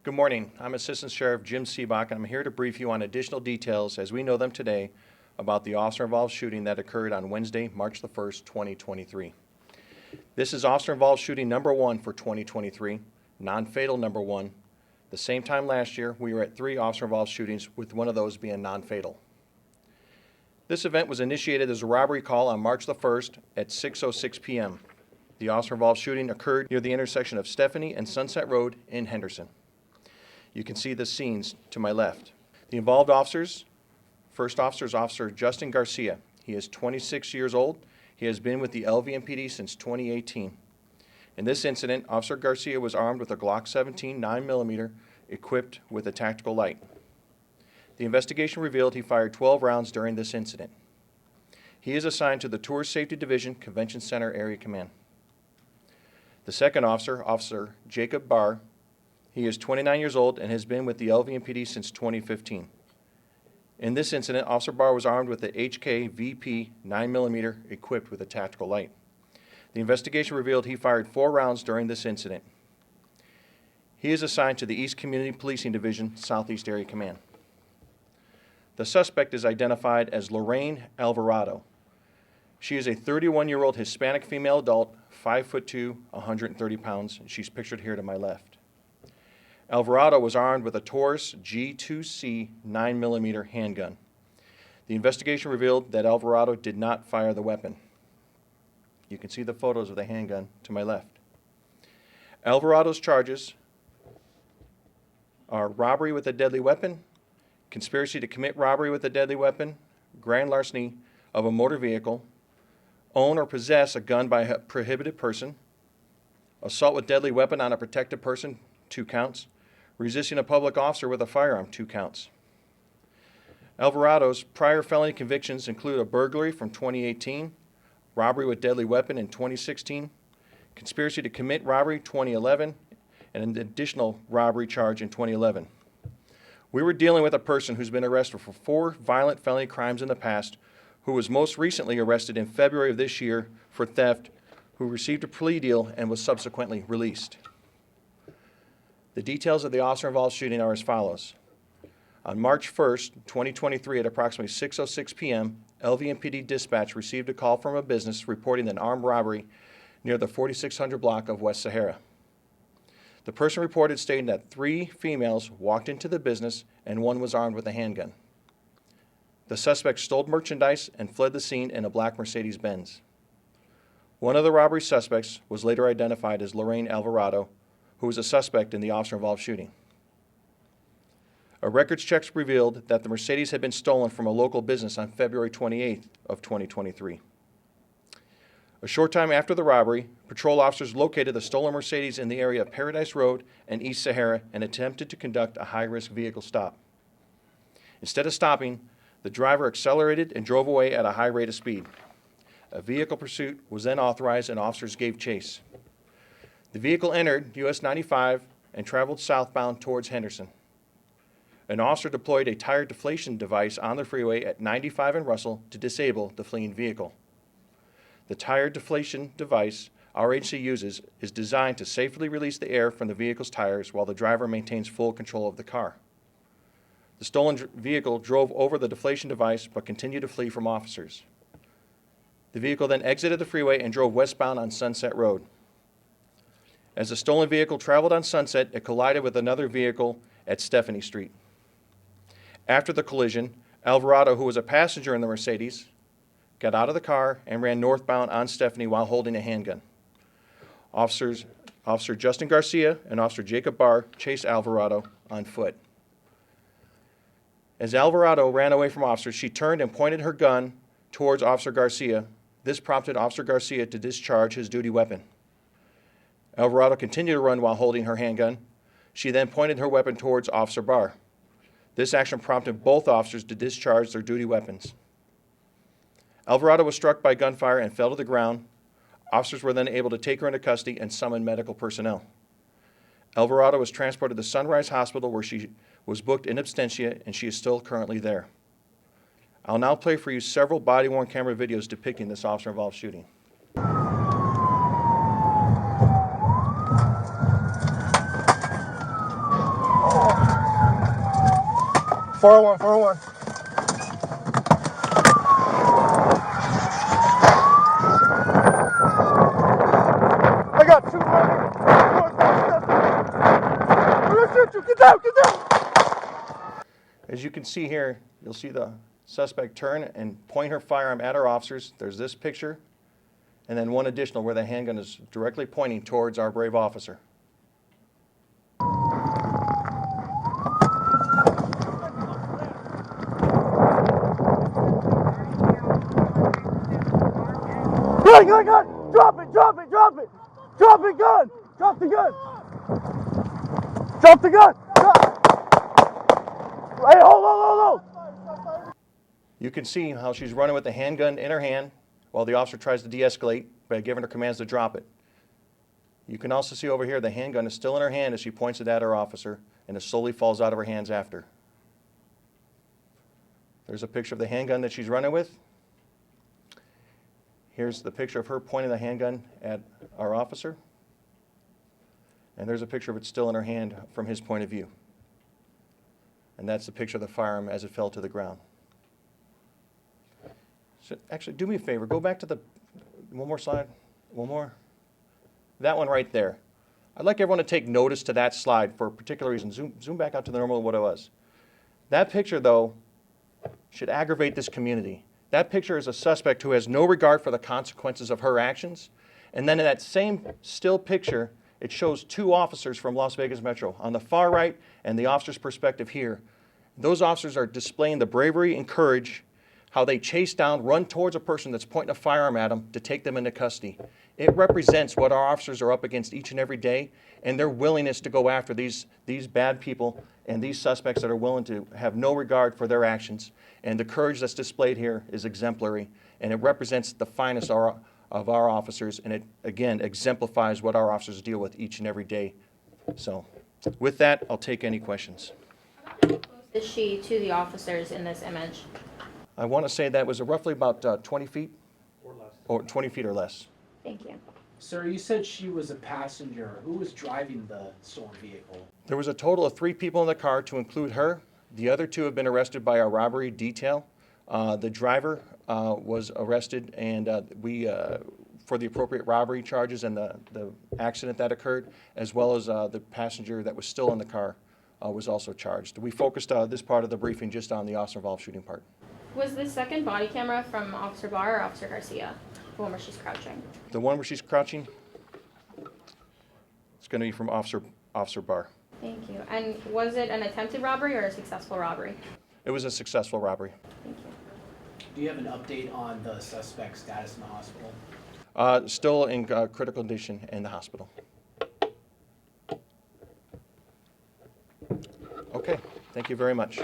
Good morning. I'm Assistant Sheriff Jim Seebach, and I'm here to brief you on additional details as we know them today about the officer-involved shooting that occurred on Wednesday, March the 1st, 2023. This is officer-involved shooting number 1 for 2023, non-fatal number 1. The same time last year, we were at 3 officer-involved shootings, with one of those being non-fatal. This event was initiated as a robbery call on March the 1st at 6:06 p.m. The officer-involved shooting occurred near the intersection of Stephanie and Sunset Road in Henderson. You can see the scenes to my left. The involved officers, first officer is Officer Justin Garcia. He is 26 years old. He has been with the LVMPD since 2018. In this incident, Officer Garcia was armed with a Glock 17 9mm equipped with a tactical light. The investigation revealed he fired 12 rounds during this incident. He is assigned to the Tourist Safety Division Convention Center Area Command. The second officer, Officer Jacob Barr, he is 29 years old and has been with the LVMPD since 2015. In this incident, Officer Barr was armed with the HK VP 9mm equipped with a tactical light. The investigation revealed he fired 4 rounds during this incident. He is assigned to the East Community Policing Division Southeast Area Command. The suspect is identified as Lorraine Alvarado. She is a 31-year-old Hispanic female adult, 5'2", 130 pounds, and she's pictured here to my left. Alvarado was armed with a Taurus G2C 9mm handgun. The investigation revealed that Alvarado did not fire the weapon. You can see the photos of the handgun to my left. Alvarado's charges are robbery with a deadly weapon, conspiracy to commit robbery with a deadly weapon, grand larceny of a motor vehicle, own or possess a gun by a prohibited person, assault with deadly weapon on a protected person, 2 counts, resisting a public officer with a firearm, 2 counts. Alvarado's prior felony convictions include a burglary from 2018, robbery with deadly weapon in 2016, conspiracy to commit robbery 2011, and an additional robbery charge in 2011. We were dealing with a person who's been arrested for 4 violent felony crimes in the past, who was most recently arrested in February of this year for theft, who received a plea deal and was subsequently released. The details of the officer-involved shooting are as follows. On March 1st, 2023, at approximately 6:06 p.m., LVMPD dispatch received a call from a business reporting an armed robbery near the 4600 block of West Sahara. The person reported stating that 3 females walked into the business and 1 was armed with a handgun. The suspect stole merchandise and fled the scene in a black Mercedes-Benz. One of the robbery suspects was later identified as Lorraine Alvarado, who was a suspect in the officer-involved shooting. A records check revealed that the Mercedes had been stolen from a local business on February 28th of 2023. A short time after the robbery, patrol officers located the stolen Mercedes in the area of Paradise Road and East Sahara and attempted to conduct a high-risk vehicle stop. Instead of stopping, the driver accelerated and drove away at a high rate of speed. A vehicle pursuit was then authorized and officers gave chase. The vehicle entered US 95 and traveled southbound towards Henderson. An officer deployed a tire deflation device on the freeway at 95 and Russell to disable the fleeing vehicle. The tire deflation device our agency uses is designed to safely release the air from the vehicle's tires while the driver maintains full control of the car. The stolen vehicle drove over the deflation device but continued to flee from officers. The vehicle then exited the freeway and drove westbound on Sunset Road. As the stolen vehicle traveled on Sunset, it collided with another vehicle at Stephanie Street. After the collision, Alvarado, who was a passenger in the Mercedes, got out of the car and ran northbound on Stephanie while holding a handgun. Officer Justin Garcia and Officer Jacob Barr chased Alvarado on foot. As Alvarado ran away from officers, she turned and pointed her gun towards Officer Garcia. This prompted Officer Garcia to discharge his duty weapon. Alvarado continued to run while holding her handgun. She then pointed her weapon towards Officer Barr. This action prompted both officers to discharge their duty weapons. Alvarado was struck by gunfire and fell to the ground. Officers were then able to take her into custody and summon medical personnel. Alvarado was transported to Sunrise Hospital, where she was booked in absentia, and she is still currently there. I'll now play for you several body-worn camera videos depicting this officer-involved shooting. 401, 401. I got two running. I'm gonna shoot you. Get down, get down. As you can see here, you'll see the suspect turn and point her firearm at our officers. There's this picture, and then one additional where the handgun is directly pointing towards our brave officer. Gun. Drop it, drop it, drop it. Drop it, gun. Drop the gun. Drop the gun. Hey, hold. You can see how she's running with the handgun in her hand while the officer tries to de-escalate by giving her commands to drop it. You can also see over here the handgun is still in her hand as she points it at her officer, and it slowly falls out of her hands after. There's a picture of the handgun that she's running with. Here's the picture of her pointing the handgun at our officer. And there's a picture of it still in her hand from his point of view. And that's the picture of the firearm as it fell to the ground. So actually, do me a favor. Go back to the, one more slide. One more. That one right there. I'd like everyone to take notice to that slide for a particular reason. Zoom back out to the normal of what it was. That picture, though, should aggravate this community. That picture is a suspect who has no regard for the consequences of her actions. And then in that same still picture, it shows two officers from Las Vegas Metro on the far right and the officer's perspective here. Those officers are displaying the bravery and courage, how they chase down, run towards a person that's pointing a firearm at them to take them into custody. It represents what our officers are up against each and every day, and their willingness to go after these bad people and these suspects that are willing to have no regard for their actions. And the courage that's displayed here is exemplary, and it represents the finest of our officers, and it, again, exemplifies what our officers deal with each and every day. So with that, I'll take any questions. How close is she to the officers in this image? I want to say that was roughly about 20 feet. Or less. Or 20 feet or less. Thank you. Sir, you said she was a passenger. Who was driving the stolen vehicle? There was a total of 3 people in the car to include her. The other 2 have been arrested by our robbery detail. The driver was arrested, and we, for the appropriate robbery charges and the accident that occurred, as well as the passenger that was still in the car was also charged. We focused this part of the briefing just on the officer-involved shooting part. Was the second body camera from Officer Barr or Officer Garcia? The one where she's crouching? The one where she's crouching, it's going to be from Officer Barr. Thank you. And was it an attempted robbery or a successful robbery? It was a successful robbery. Thank you. Do you have an update on the suspect's status in the hospital? Still in critical condition in the hospital. Okay, thank you very much.